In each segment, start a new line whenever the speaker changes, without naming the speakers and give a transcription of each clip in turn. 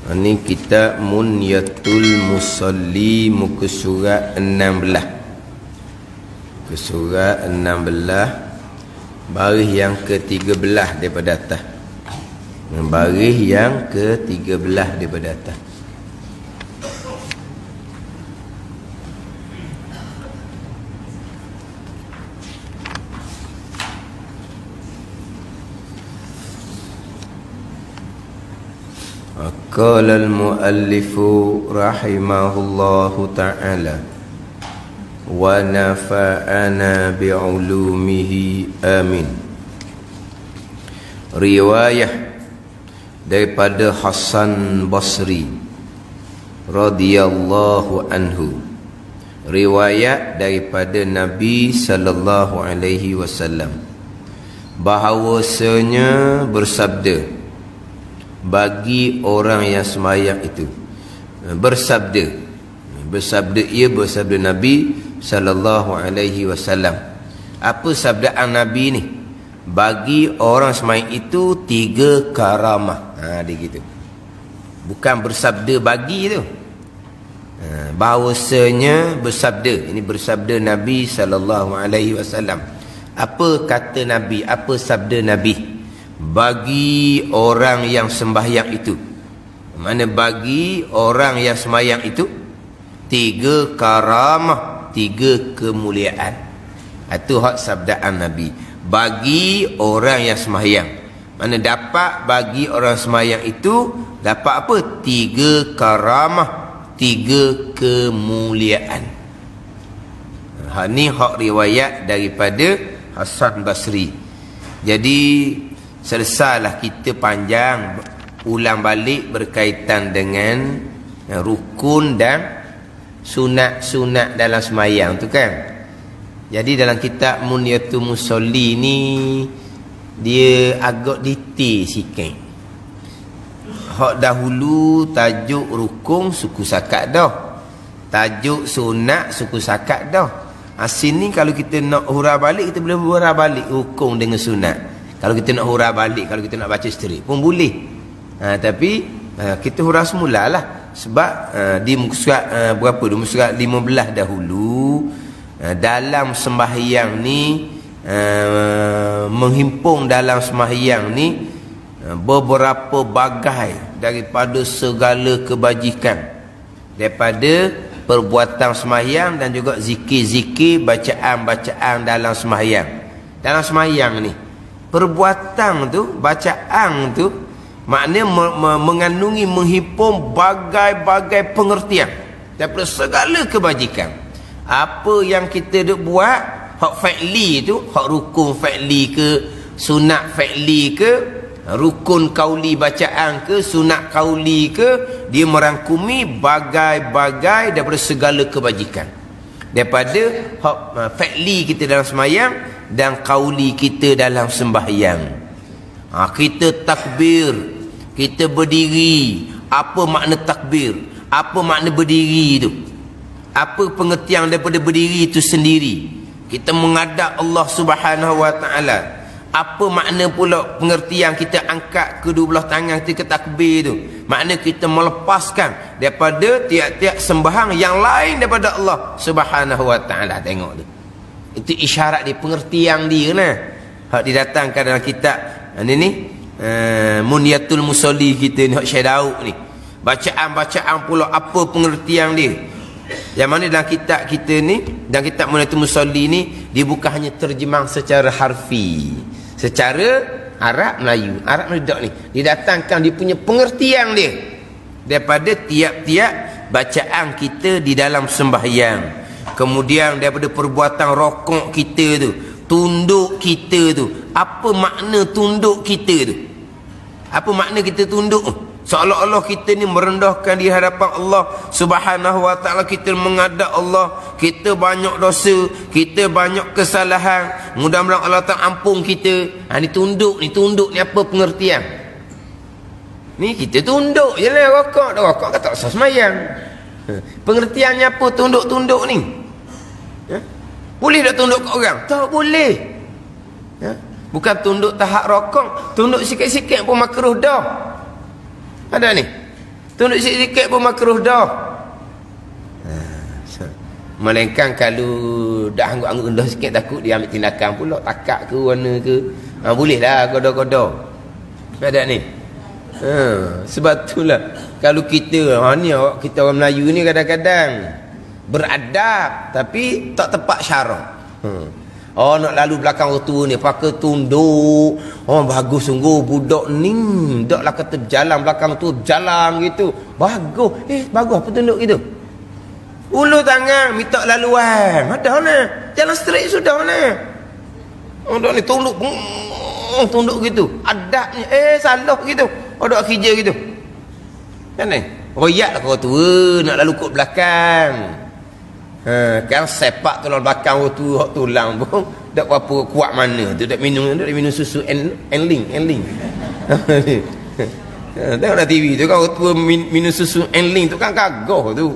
Ini kita Munyatul Musalli muka surat 16. Muka surat 16 baris yang ke-13 daripada atas. Baris yang ke-13 daripada atas. Qala al-muallifu rahimahullahu ta'ala wa nafa'ana bi'ulumihi amin. Riwayah daripada Hasan Basri radhiyallahu anhu, riwayat daripada Nabi sallallahu alaihi wasallam bahawasanya bersabda bagi orang yang sembahyang itu. Bersabda ia bersabda Nabi sallallahu alaihi wasallam. Apa sabdaan Nabi ni? Bagi orang sembahyang itu 3 karamah. Dia gitu. Bukan bersabda bagi tu. Bahawasanya bersabda. Ini bersabda Nabi sallallahu alaihi wasallam. Apa kata Nabi? Apa sabda Nabi? Bagi orang yang sembahyang itu. Mana bagi orang yang sembahyang itu 3 karamah, 3 kemuliaan. Itu hak sabdaan Nabi. Bagi orang yang sembahyang. Mana dapat bagi orang sembahyang itu dapat apa? 3 karamah, 3 kemuliaan. Ini hak riwayat daripada Hasan Basri. Jadi selesailah kita panjang ulang balik berkaitan dengan rukun dan sunat-sunat dalam sembahyang tu kan. Jadi dalam kitab Munyatul Musalli ni dia agak detail sikit. Hak dahulu tajuk rukun suku sakat dah. Tajuk sunat suku sakat dah. Sini kalau kita nak hurah balik, kita boleh hurah balik rukun dengan sunat. Kalau kita nak hurah balik, kalau kita nak baca straight pun boleh. Tapi kita hurah semula lah. Sebab di muka surat berapa? Di muka surat 15 dahulu, dalam sembahyang ni, menghimpun dalam sembahyang ni beberapa bagai daripada segala kebajikan, daripada perbuatan sembahyang dan juga zikir-zikir, bacaan-bacaan dalam sembahyang. Dalam sembahyang ni perbuatan tu, bacaan tu maknanya mengandungi, menghimpun bagai-bagai pengertian daripada segala kebajikan. Apa yang kita duk buat, hak fa'li tu, hak rukun fa'li ke, sunat fa'li ke, rukun kauli bacaan ke, sunat kauli ke, dia merangkumi bagai-bagai daripada segala kebajikan. Daripada hak fa'li kita dalam sembahyang dan kauli kita dalam sembahyang. Kita takbir, kita berdiri. Apa makna takbir? Apa makna berdiri tu? Apa pengertian daripada berdiri itu sendiri? Kita menghadap Allah Subhanahu wa taala. Apa makna pula pengertian kita angkat kedua belah tangan kita ke takbir tu? Makna kita melepaskan daripada tiap-tiap sembahyang yang lain daripada Allah Subhanahu wa taala. Tengok tu. Itu isyarat dia, pengertian dia lah. Hak didatangkan dalam kitab ni Munyatul Musalli kita ni, hak Syekh Daud ni. Bacaan-bacaan pula apa pengertian dia. Yang mana dalam kitab kita ni, dalam kitab Munyatul Musalli ni, dia bukan hanya terjemah secara harfi, secara Arab Melayu. Arab Melayu tak ni. Dia datangkan dia punya pengertian dia daripada tiap-tiap bacaan kita di dalam sembahyang. Kemudian daripada perbuatan rokok kita tu, tunduk kita tu, apa makna tunduk kita tu? Apa makna kita tunduk? Seolah-olah kita ni merendahkan di hadapan Allah Subhanahu wa taala, kita menghadap Allah, kita banyak dosa, kita banyak kesalahan, mudah-mudahan Allah Taala ampun kita. Ni tunduk ni apa pengertian? Ni kita tunduk je lah rokok. Rokok kan tak usah sembahyang. Pengertiannya apa tunduk-tunduk ni? Boleh tak tunduk ke orang? Tak boleh. Bukan tunduk tahap rokok, tunduk sikit-sikit pun makruh dah. Ada ni. Tunduk sikit-sikit pun makruh dah. Melainkan kalau dah angguk-angguk rendah sikit takut dia ambil tindakan pula, takak ke warna ke. Boleh lah goda-goda. Ada ni. Sebab itulah kalau kita ni kita orang Melayu ni kadang-kadang beradab tapi tak tepat syarak. Nak lalu belakang orang tua ni pakai tunduk. Bagus sungguh budak ni. Taklah kata jalan belakang tu jalan gitu. Bagus. Bagus apa tunduk gitu. Ulu tangan minta laluan. Ada nah. Jalan straight sudah nah. Dok ni tunduk tunduk gitu. Adabnya salah gitu. Dok kerja gitu. Kan ni? Royak lah kau tua nak lalu kot belakang. Kan sepak tulang belakang orang tua hak tulang pun tak apa kuat mana tu dak minum susu enling. Tengok TV tu kan orang tua minum susu enling tu kan gagah tu.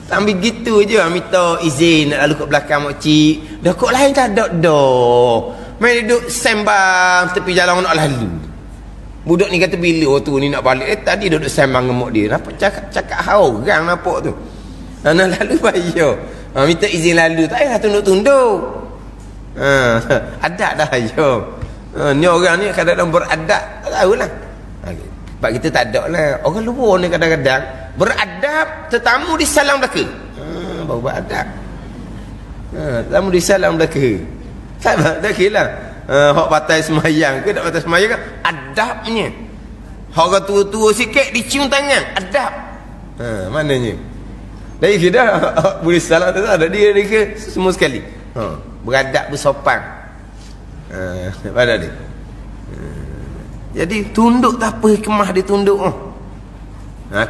Sambil gitu je minta izin nak lalu kat belakang makcik. Dah kok lain tak ada dah. Main duduk sembang tepi jalan nak lalu. Budak ni kata bila tu ni nak balik. Tadi duduk sembang dengan mak dia. Nampak cakap orang nampak tu. Nak lalu bayar. Minta izin lalu. Tak payah tunduk-tunduk. Adab dah ya. Ni orang ni kadang-kadang beradab. Tak tahulah. Sebab kita tak ada lah. Orang luar ni kadang-kadang beradab, tetamu di salam belaka. Baru beradab. Tetamu di salam belaka. Tak kira. Hak patai semayang ke tak patai semayang ke, adabnya. Hak orang tua-tua sikit dicium tangan, adab. Maknanya. Dari kira boleh salam tak ada dia ke semua sekali. Beradab bersopan. Pada dia. Jadi tunduk tak apa hikmah dia tunduk.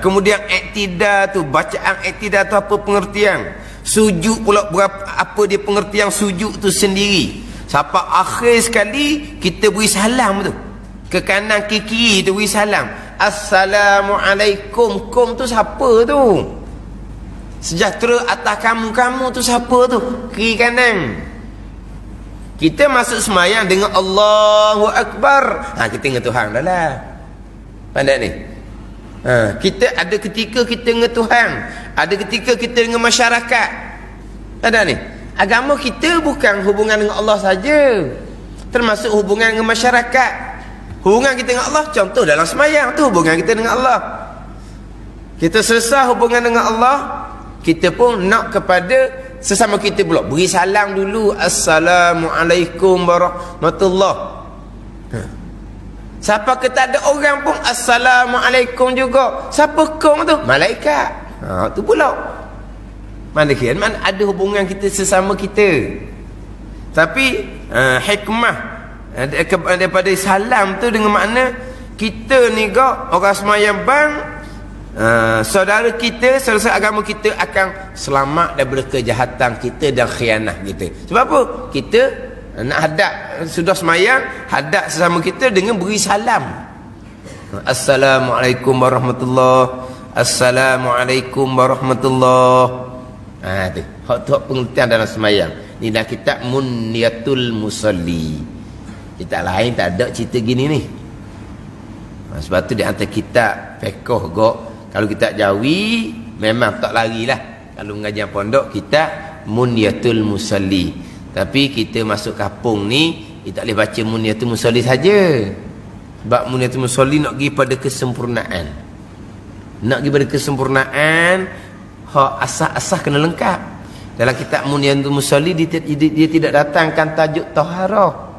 Kemudian iktidal tu, bacaan iktidal tu apa pengertian? Sujud pula berapa, apa dia pengertian sujud tu sendiri. Sampai akhir sekali kita beri salam tu. Ke kanan ke kiri tu beri salam. Assalamualaikum. Kum tu siapa tu? Sejahtera atas kamu-kamu tu siapa tu? Kiri kanan. Kita masuk semayang dengan Allahu Akbar. Kita dengan Tuhan dah lah. Pandai ni. Kita ada ketika kita dengan Tuhan, ada ketika kita dengan masyarakat. Ada ni. Agama kita bukan hubungan dengan Allah saja, termasuk hubungan dengan masyarakat. Hubungan kita dengan Allah, contoh dalam semayang tu hubungan kita dengan Allah. Kita selesai hubungan dengan Allah, kita pun nak kepada sesama kita pula beri salam dulu. Assalamualaikum warahmatullahi. Siapa kata ada orang pun Assalamualaikum juga. Siapa kong tu? Malaikat. Tu pula. Mana ada hubungan kita sesama kita. Tapi hikmah daripada salam tu dengan makna kita ni kok orang semayang bang, saudara kita, saudara agama kita akan selamat daripada kejahatan kita dan khianah kita. Sebab apa? Kita nak hadap, sudah semayang, hadap sesama kita dengan beri salam. Assalamualaikum warahmatullahi. Assalamualaikum warahmatullahi. Tu hak pengertian dalam semayang. Ni dah kitab Munyatul Musalli. Kitab lain tak ada cerita gini ni. Sebab tu di antara kitab fiqh gok. Kalau kitab Jawi memang tak larilah. Kalau mengajar pondok kitab Munyatul Musalli. Tapi kita masuk kampung ni, kita tak boleh baca Munyatul Musalli saja. Sebab Munyatul Musalli nak pergi pada kesempurnaan. Nak pergi pada kesempurnaan, hak asas-asas kena lengkap. Dalam kitab Munyatul Musalli dia tidak datangkan tajuk taharah.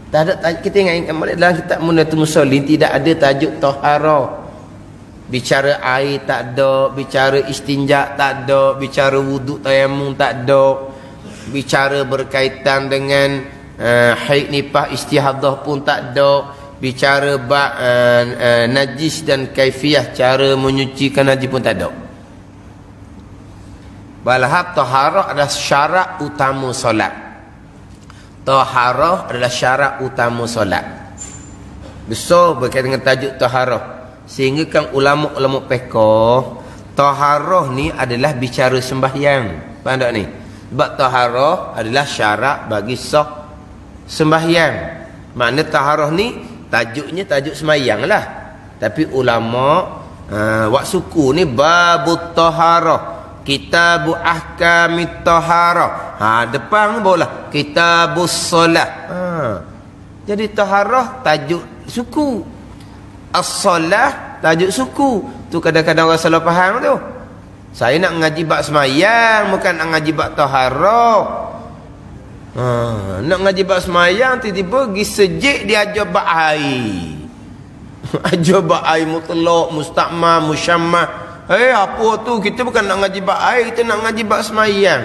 Tak ada kita ingat dalam kitab Munyatul Musalli tidak ada tajuk taharah. Bicara air tak ada, bicara istinja tak ada, bicara wuduk tayamum tak ada. Bicara berkaitan dengan haid nifas istihadah pun tak ada. Bicara najis dan kaifiah cara menyucikan najis pun tak ada. Balahab taharah adalah syarat utama solat. Taharah adalah syarat utama solat. Besar berkaitan dengan tajuk taharah. Sehingga kan ulama-ulama fiqh, taharah ni adalah bicara sembahyang. Faham tak ni? Sebab taharah adalah syarat bagi sah sembahyang. Makna taharah ni tajuknya tajuk sembahyang lah. Tapi ulama Wak suku ni babut taharah, kitabu ahkamit taharah. Depan boleh kitabus solat. Jadi taharah tajuk suku, as-solah tajuk suku. Tu kadang-kadang orang salah faham tu. Saya nak ngaji bab semayang, bukan nak ngaji bab taharah. Nak ngaji bab semayang, tiba-tiba pergi sejik dia ajar bab air. Ajar bab air mutlak, mustakmal, musyammah. Apa tu? Kita bukan nak ngaji bab air, kita nak ngaji bab semayang.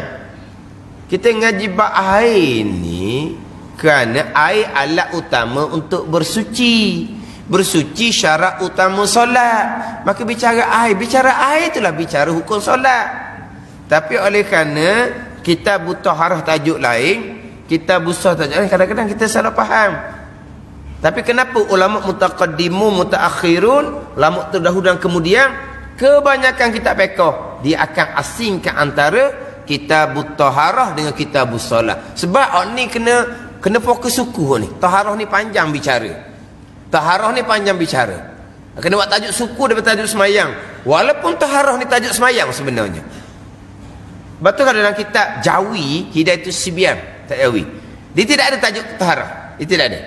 Kita ngaji bab air ni kerana air alat utama untuk bersuci. Bersuci syarat utama solat. Maka bicara air itulah bicara hukum solat. Tapi oleh kerana kita butuh harah tajuk lain, kita butuh tajuk lain, kadang-kadang kita salah faham. Tapi kenapa ulama mutaqaddimun, mutaakhirun, ulama terdahulu dan kemudian, kebanyakan kitab fiqh dia akan asingkan antara kitabut taharah dengan kitabus solat. Sebab ni kena fokus suku ni. Taharah ni panjang bicara. Taharah ni panjang bicara. Kena buat tajuk suku daripada tajuk semayang. Walaupun taharah ni tajuk semayang sebenarnya. Betul kan dalam kitab Jawi, Hidayatus Sibyan, tak Jawi. Dia tidak ada tajuk taharah. Dia tidak ada.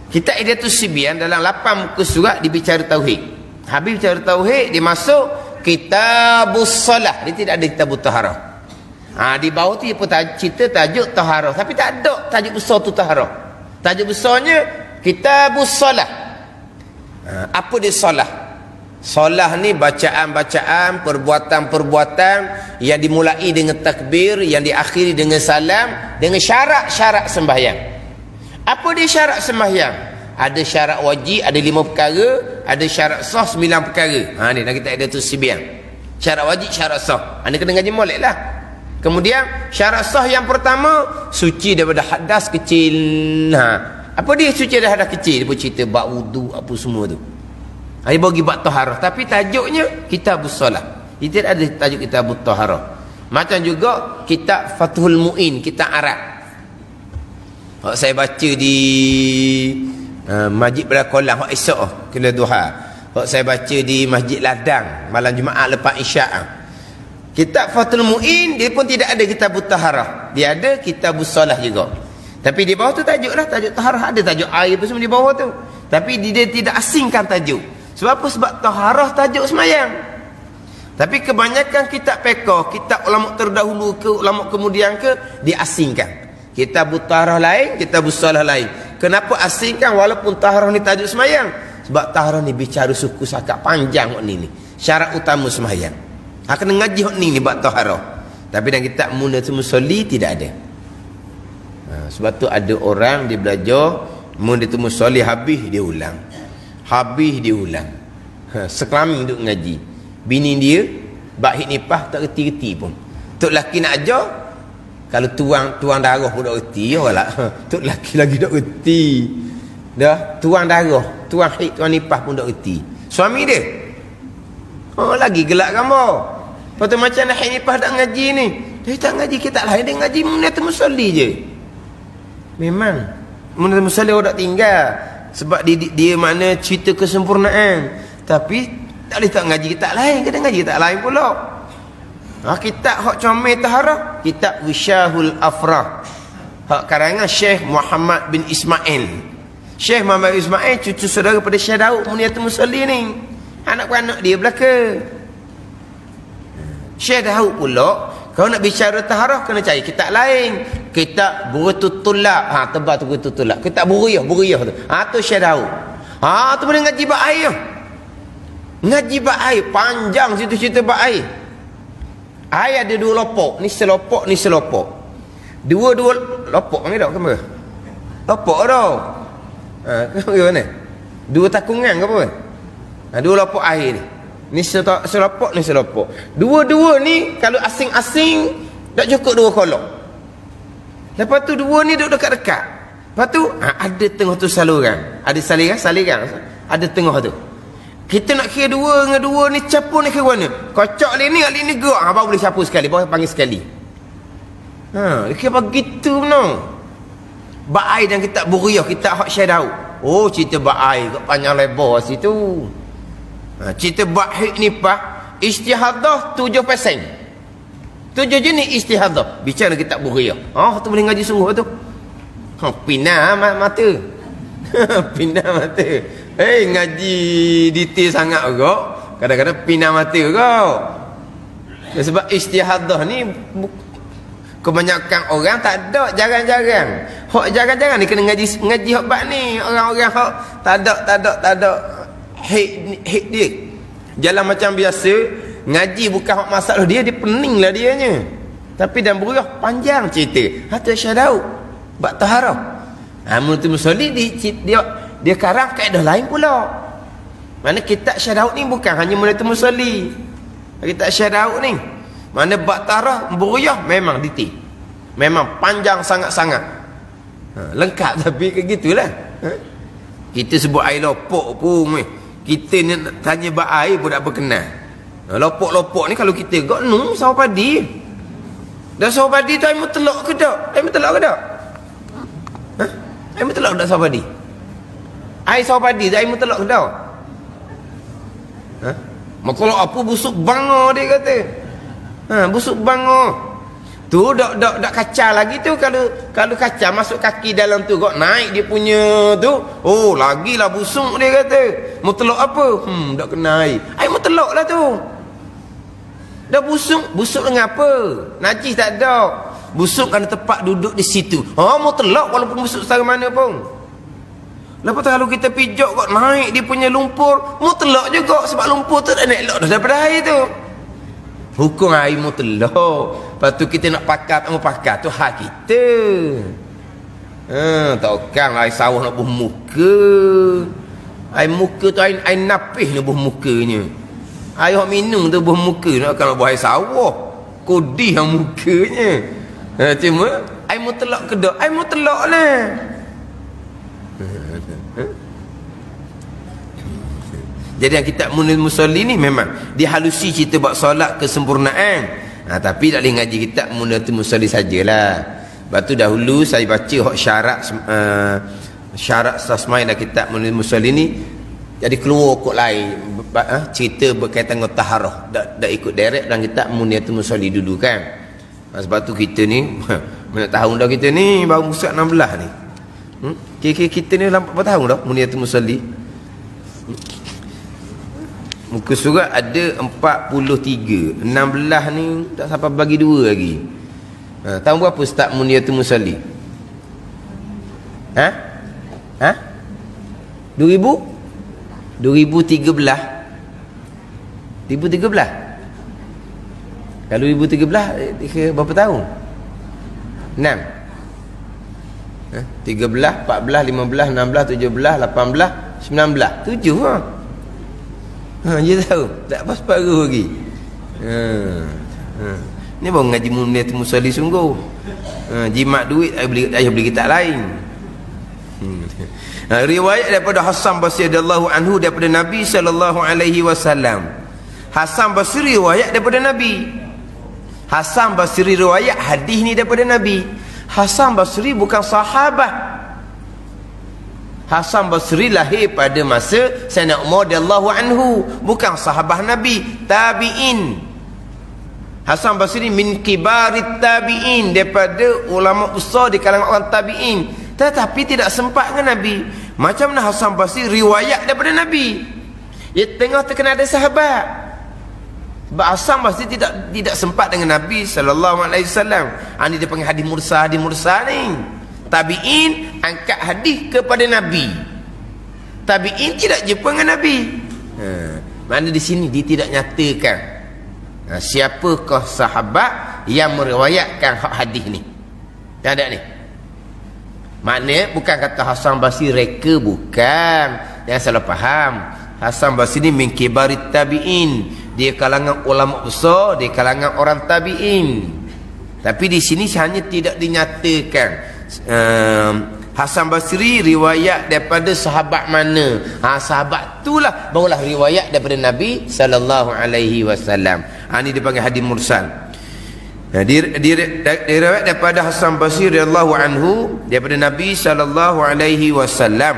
Kitab Hidayatus Sibyan dalam 8 muka surat dibicara tauhid. Habis bicara tauhid, dia masuk kitabus solah. Dia tidak ada kitabut taharah. Di bawah tu dia pun cerita tajuk taharah. Tapi tak ada tajuk besar tu taharah. Tajuk besarnya kitabus solah. Apa dia solah? Solah ni bacaan-bacaan, perbuatan-perbuatan yang dimulai dengan takbir, yang diakhiri dengan salam, dengan syarat-syarat sembahyang. Apa dia syarat sembahyang? Ada syarat wajib, ada 5 perkara, ada syarat sah 9 perkara. Ni nak kita ada tu Sibyan. Syarat wajib, syarat sah. Anda kena ngaji molek lah. Kemudian syarat sah yang pertama, suci daripada hadas kecil. Apa dia suci daripada hadas kecil? Dia pun cerita bab wudu apa semua tu. Dia bagi bab taharah, tapi tajuknya kitabus solat. Dia tidak ada tajuk kitabut taharah. Macam juga kitab Fathul Mu'in, kitab Arab. Saya baca di Masjid Belakolang hak esok kena duha. Saya baca di Masjid Ladang malam Jumaat lepas Isyak. Kitab Fathul Mu'in dia pun tidak ada kitabut taharah. Dia ada kitabus solah juga. Tapi di bawah tu tajuk lah, tajuk taharah ada, tajuk air apa semua di bawah tu. Tapi dia tidak asingkan tajuk. Sebab apa? Sebab taharah tajuk semayang. Tapi kebanyakan kitab fiqh, kitab ulama terdahulu ke ulama kemudian ke, dia asingkan. Kitabut taharah lain, kitabus solah lain. Kenapa asingkan walaupun taharah ni tajuk semayang? Sebab taharah ni bicara suku sakak panjang ni. Syarat utama semayang. Kena ngaji hok ni bab taharah. Tapi dalam kitab Munatul Musolli tidak ada. Sebab tu ada orang dia belajar Munatul Musolli habis dia ulang. Habis dia ulang. Sekelamin duk ngaji. Bini dia bab hik nipah tak reti-reti pun. Tok laki nak ajar, kalau tuang darah pun tak reti lah. Tok laki lagi tak reti. Dah tuang darah, tuang hik, tuang nipah pun tak reti. Suami dia lagi gelak gambar. Lepas tu macam nak nipah tak ngaji ni. Dia tak ngaji, kita tak lain. Dia ngaji Munatul Musolli je. Memang Munatul Musolli orang tak tinggal. Sebab dia makna cerita kesempurnaan. Tapi tak boleh tak ngaji kita lain. Kita ngaji kita lain pula. Kitab hak comel taharah, kitab Wisyahul Afrah. Hak karangan Syekh Muhammad bin Ismail. Syekh Muhammad bin Ismail cucu saudara pada Syekh Daud Munatul Musolli ni. Anak-anak dia belaka. Syekh Daud pula, kalau nak bicara taharah kena cari kitab lain. Kitab Burutut Tulab. Tebal tu Burutut Tulab. Kitab Buriyah tu. Tu Syekh Daud. Tu boleh ngaji bab air. Ngaji bab air panjang situ cerita bab air. Air ada 2 lopok. Ni selopok, ni selopok. Dua lopok ni tak ke apa? Lopok dah. Ke mana? 2 takungan ke apa? 2 lopok air ni. Ni selopok, ni selopok. Dua-dua ni kalau asing-asing tak cukup 2 kolok. Lepas tu 2 ni duduk dekat-dekat. Lepas tu ada tengah tu saluran. Ada saliran. Ada tengah tu. Kita nak kira 2 dengan 2 ni capur ni ke mana? Kocok ni gerak. Baru boleh capur sekali, baru panggil sekali. Dia kira begitu benar. Ba'ai dan kitab Buriyah, kitab hak Syekh Daud. Oh, cerita bab air kat panjang lebar situ. Cerita bab haid nifas, istihadah 7%. 7 jenis istihadah. Bicara kitab Bughiyah. Tu boleh ngaji sungguh tu. Pindah mata. Pindah mata. Ngaji detail sangat kau. Kadang-kadang pindah mata kau. Sebab istihadah ni kebanyakan orang tak ada, jarang-jarang. Hak jarang-jarang ni kena ngaji hak bab ni. Orang-orang hak tak ada hit dia. Jalan macam biasa, ngaji bukan hak masalah dia peninglah dianya. Tapi dan Bughiyah panjang cerita. Hatta syadau bab taharah. Munatul musolli dia karang kaedah lain pula. Mana kitab syadau ni bukan hanya Munatul musolli. Kitab syadau ni mana bab taharah Bughiyah memang detail. Memang panjang sangat-sangat. Lengkap tapi ke gitulah. Kita sebut air lopok pun kita ni tanya bab air pun tak berkenal. Lopok-lopok ni kalau kita gak sawah padi. Dah sawah padi tu air mutlak ke tak? Air mutlak ke tak? Air mutlak tak sawah padi? Air sawah padi tu air mutlak ke tak? Mutlak apa busuk bangor dia kata. Busuk bangor. Tu dak kacau lagi tu, kalau kacau masuk kaki dalam tu kok naik dia punya tu. Oh, lagilah busuk dia kata. Mutlak apa? Dak kena air. Air mutlak lah tu. Dah busuk dengan apa? Najis tak ada. Busuk kerana tempat duduk di situ. Mutlak walaupun busuk setara mana pun. Lepas tu kalau kita pijak kok naik dia punya lumpur, mutlak juga sebab lumpur tu dah naik elok dah daripada air tu. Hukum air mutlak. Lepas tu kita nak pakat, tak mau pakat tu hak kita. Takkan air sawah nak buh muka. Air muka tu air napih nak buh mukanya. Air minum tu buh muka nak kalau buh air sawah. Kodih yang mukanya. Cuma air mutlak ke tak? Air mutlak lah. Jadi yang kitab Munatul musolli ni memang dihalusi cerita bab solat kesempurnaan. Tapi tak boleh ngaji kitab Munatul musolli sajalah. Lepas tu dahulu saya baca hak syarat sasmai dalam kitab Munatul musolli ni, jadi keluar kok lain cerita berkaitan dengan taharah. Dak ikut direct dalam kitab Munatul musolli dulu kan. Sebab tu kita ni banyak tahun dah kita ni, baru musyak 16 ni. Kira-kira kita ni dalam berapa tahun dah Munatul musolli? Muka surat ada 43. 16 ni tak sampai bagi 2 lagi. Tahun berapa start Munatul musolli? 2013. 2013. Kalau 2013 berapa tahun? 6. 13, 14, 15, 16, 17, 18, 19. 7 dia tahu tak pas paruh lagi. Ni baru ngaji Munatul musolli sungguh. Jimat duit ayah beli kitab lain. Riwayat daripada Hasan Basri radhiyallahu anhu daripada Nabi sallallahu alaihi wasallam. Hasan Basri riwayat daripada Nabi. Hasan Basri riwayat hadis ni daripada Nabi. Hasan Basri bukan sahabat. Hasan Basri lahir pada masa Sayyidina Umar radhiyallahu anhu, bukan sahabat Nabi, tabi'in. Hasan Basri min kibarit tabi'in, daripada ulama besar di kalangan orang tabi'in, tetapi tidak sempat dengan Nabi. Macam mana Hasan Basri riwayat daripada Nabi? Dia tengah terkena ada sahabat. Sebab Hasan Basri tidak sempat dengan Nabi sallallahu alaihi wasallam. Ini dia panggil hadis mursal ni. Tabi'in angkat hadis kepada Nabi. Tabi'in tidak jumpa dengan Nabi. Mana di sini dia tidak nyatakan siapakah sahabat yang meriwayatkan hadis ni. Tak ada ni. Maknanya bukan kata Hasan Basri reka, bukan. Jangan salah faham. Hasan Basri ni min kibarit tabi'in. Dia kalangan ulama besar, dia kalangan orang tabi'in. Tapi di sini hanya tidak dinyatakan Hasan Basri riwayat daripada sahabat mana. Sahabat itulah barulah riwayat daripada Nabi sallallahu alaihi wasallam. Ini dipanggil hadis mursal. Diriwayat daripada Hasan Basri radhiyallahu anhu daripada Nabi sallallahu alaihi wasallam.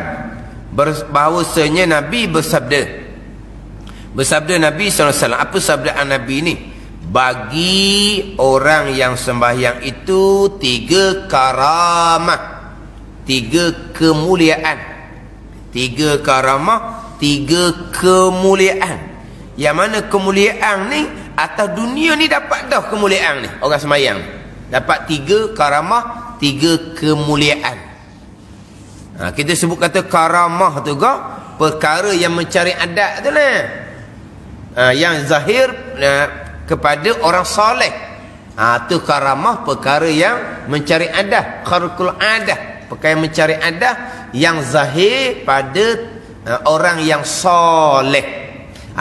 bahawasanya Nabi bersabda Nabi SAW, apa sabda Nabi ni? Bagi orang yang sembahyang itu 3 karamah, 3 kemuliaan. 3 karamah, 3 kemuliaan. Yang mana kemuliaan ni atas dunia ni dapat dah kemuliaan ni. Orang sembahyang dapat 3 karamah, 3 kemuliaan. Kita sebut kata karamah tu kau perkara yang mencari adat tu lah. Yang zahir kepada orang soleh. Tu karamah, perkara yang mencari adah, kharqul adah, perkara yang mencari adah yang zahir pada orang yang soleh.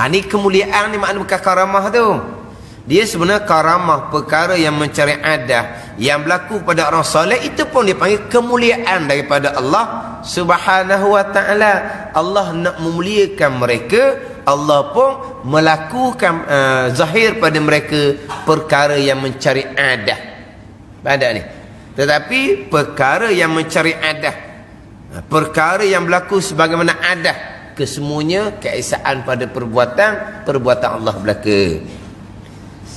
Ni kemuliaan ni makna bukan karamah tu. Dia sebenarnya karamah, perkara yang mencari adah yang berlaku pada orang soleh, itu pun dipanggil kemuliaan daripada Allah Subhanahu wa ta'ala. Allah nak memuliakan mereka, Allah pun melakukan zahir pada mereka perkara yang mencari adah. Pada ni. Tetapi perkara yang mencari adah, perkara yang berlaku sebagaimana adah, kesemuanya keesaan pada perbuatan Allah belaka.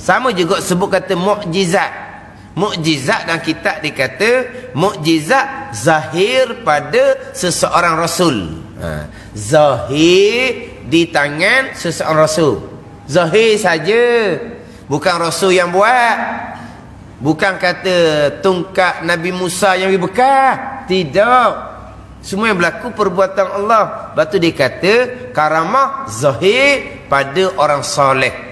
Sama juga sebut kata mukjizat. Mukjizat dalam kitab dikata mukjizat zahir pada seseorang rasul. Zahir di tangan seseorang rasul. Zahir saja, bukan rasul yang buat. Bukan kata tongkat Nabi Musa yang bekas. Tidak. Semua yang berlaku perbuatan Allah. Lepas tu dia kata karamah zahir pada orang soleh.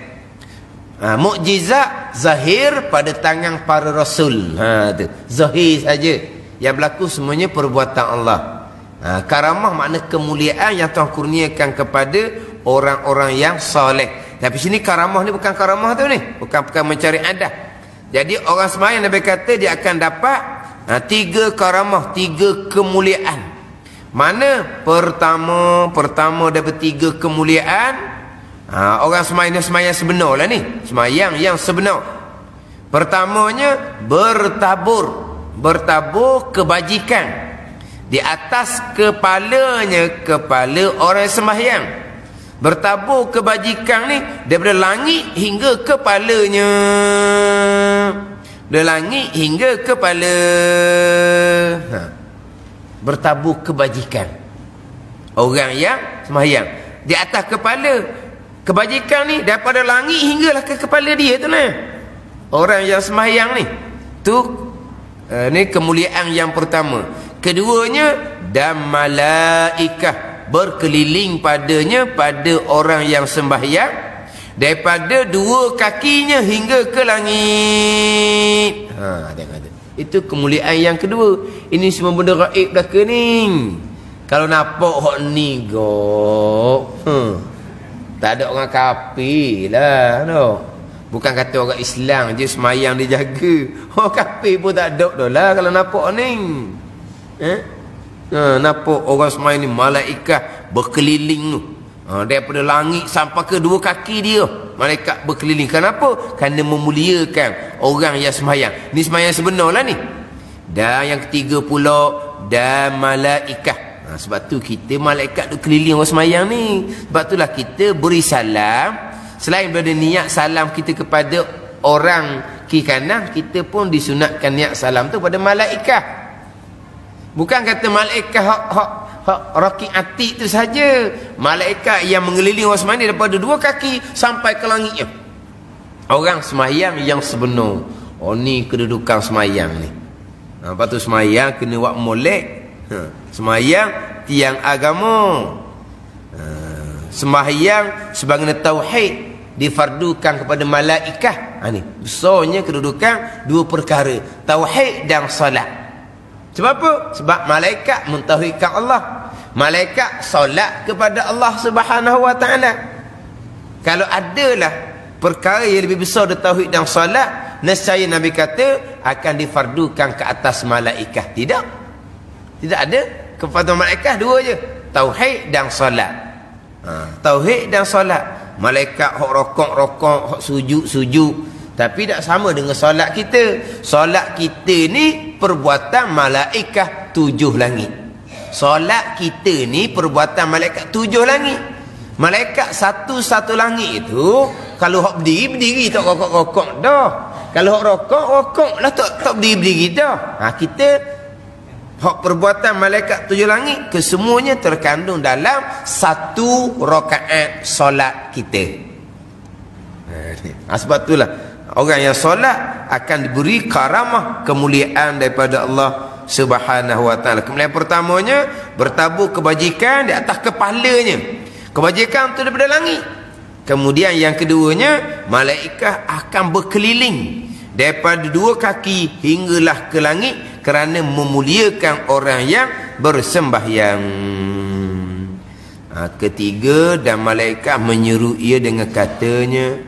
Mukjizat zahir pada tangan para rasul. Tu zahir saja. Yang berlaku semuanya perbuatan Allah. Karamah makna kemuliaan yang Tuhan kurniakan kepada orang-orang yang soleh. Tapi sini karamah ni bukan karamah tu ni, bukan mencari adah. Jadi orang sembahyang Nabi kata dia akan dapat 3 karamah, 3 kemuliaan. Mana pertama daripada 3 kemuliaan. Orang sembahyang sebenar lah ni, sembahyang yang sebenar. Pertamanya bertabur kebajikan di atas kepalanya, kepala orang sembahyang. Bertabur kebajikan ni daripada langit hingga kepalanya, dari langit hingga kepala. Bertabur kebajikan orang yang sembahyang di atas kepala. Kebajikan ni daripada langit hinggalah ke kepala dia tu lah. Orang yang sembahyang ni. Tu ni kemuliaan yang pertama. Keduanya, dan malaikah berkeliling padanya, pada orang yang sembahyang, daripada 2 kakinya hingga ke langit. Tengok tu. Itu kemuliaan yang kedua. Ini semua benda gaib belaka ni. Kalau nampak hak ni tak ada orang kafir lah, no. Bukan kata orang Islam je semayang dia jaga. Orang kafir pun tak ada dah lah kalau nampak ni. Nampak orang semayang ni malaikat berkeliling tu. Daripada langit sampai ke 2 kaki dia, malaikat berkeliling. Kenapa? Kerana memuliakan orang yang semayang. Ni semayang sebenar lah ni. Dan yang ketiga pula, dan malaikah. Sebab tu kita malaikat tu keliling orang semayang ni. Sebab itulah kita beri salam. Selain daripada niat salam kita kepada orang kiri kanan, kita pun disunatkan niat salam tu pada malaikat. Bukan kata malaikat hak raki atik tu saja. Malaikat yang mengelilingi orang semayang daripada 2 kaki sampai ke langitnya. Orang semayang yang sebenar. Ni kedudukan semayang ni. Lepas tu semayang kena buat molek. Semayang tiang agama. Sembahyang sebagai tauhid difardukan kepada malaikah. Ni besarnya kedudukan 2 perkara, tauhid dan solat. Sebab apa? Sebab malaikat mentauhidkan Allah. Malaikat solat kepada Allah Subhanahu wa ta'ala. Kalau adalah perkara yang lebih besar dari tauhid dan solat, nescaya Nabi kata akan difardukan ke atas malaikat. Tidak ada. Kepada malaikat 2 je, tauhid dan solat. Tauhid dan solat. Malaikat hok rokok, hok sujud. Tapi tak sama dengan solat kita. Solat kita ni perbuatan malaikat 7 langit. solat kita ni perbuatan malaikat 7 langit. Malaikat satu langit itu kalau hok berdiri tak rokok dah. Kalau hok rokok lah tak berdiri dah. Kita hak perbuatan malaikat 7 langit kesemuanya terkandung dalam 1 rakaat solat kita. Sebab itulah orang yang solat akan diberi karamah, kemuliaan daripada Allah Subhanahu wa taala. Kemuliaan pertamanya bertabur kebajikan di atas kepalanya. Kebajikan itu daripada langit. Kemudian yang keduanya, malaikat akan berkeliling daripada 2 kaki hinggalah ke langit kerana memuliakan orang yang bersembahyang. Ketiga, dan malaikat menyeru ia dengan katanya,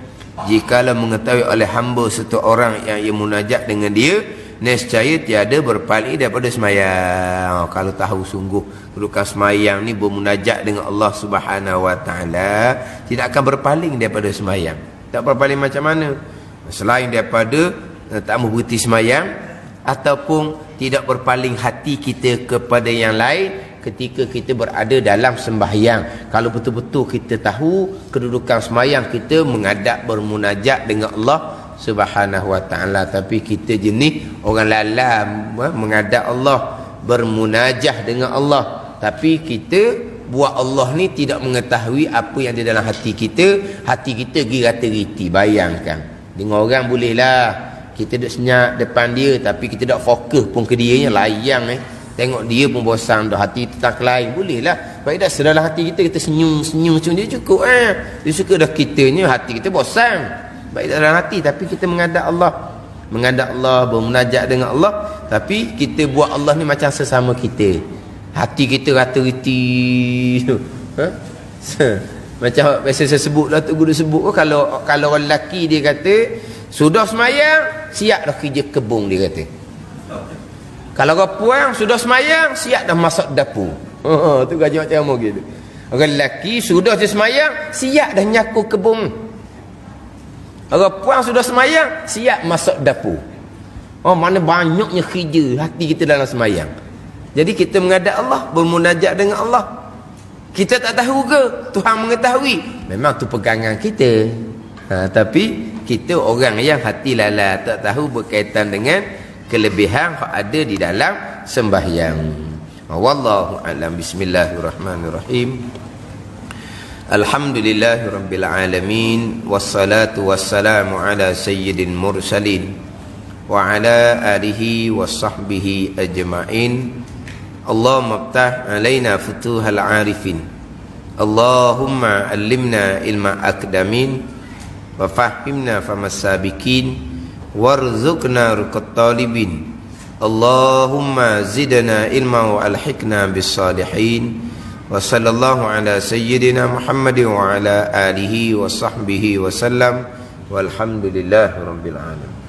jikalau mengetahui oleh hamba satu orang yang ia munajat dengan dia, nescaya tiada berpaling daripada semayang. Kalau tahu sungguh kedudukan semayang ni bermunajat dengan Allah Subhanahu wa taala, tidak akan berpaling daripada semayang. Tak berpaling macam mana? Selain daripada tak mau berhenti semayang, ataupun tidak berpaling hati kita kepada yang lain ketika kita berada dalam sembahyang. Kalau betul-betul kita tahu kedudukan sembahyang kita menghadap bermunajat dengan Allah Subhanahu wa taala, tapi kita jenis orang lalam menghadap Allah, bermunajah dengan Allah, tapi kita buat Allah ni tidak mengetahui apa yang ada dalam hati kita. Hati kita gerata-geriti. Bayangkan, dengan orang bolehlah kita duduk senyap depan dia, tapi kita tak fokus pun ke dia, layang tengok dia pun bosan dah, hati tetap lain, bolehlah. Baik dah sedalam hati kita senyum dia cukup. Dia suka dah kitanya, hati kita bosan. Baik dalam hati, tapi kita menghadap Allah, bermunajat dengan Allah, tapi kita buat Allah ni macam sesama kita. Hati kita rata-reti. Macam biasa saya sebut lah, tu guru sebut, kalau orang lelaki dia kata sudah semayang, siap dah kerja kebun, dia kata. Kalau orang puang sudah semayang, siap dah masuk dapur. Tu gaji macam gitu. Orang lelaki sudah semayang, siap dah nyaku kebun. Orang puang sudah semayang, siap masuk dapur. Mana banyaknya kerja hati kita dalam semayang. Jadi kita menghadap Allah, bermunajat dengan Allah. Kita tak tahu ke? Tuhan mengetahui. Memang tu pegangan kita. Tapi kita orang yang hati lala, tak tahu berkaitan dengan kelebihan yang ada di dalam sembahyang. Wallahu a'lam. Bismillahirrahmanirrahim. Alhamdulillahirabbil alamin, wassalatu wassalamu ala sayyidil mursalin wa ala alihi washabbihi ajma'in. Allahumma iftah alaina futuhal arifin, Allahumma allimna ilma akdamin, wa fahimna famas sabiqin, warzuqna ruqat talibin. Allahumma zidna ilma wa alhiqna bis salihin. Wa sallallahu ala sayyidina Muhammadin wa ala alihi wa sahbihi wa sallam, walhamdulillahi rabbil alamin.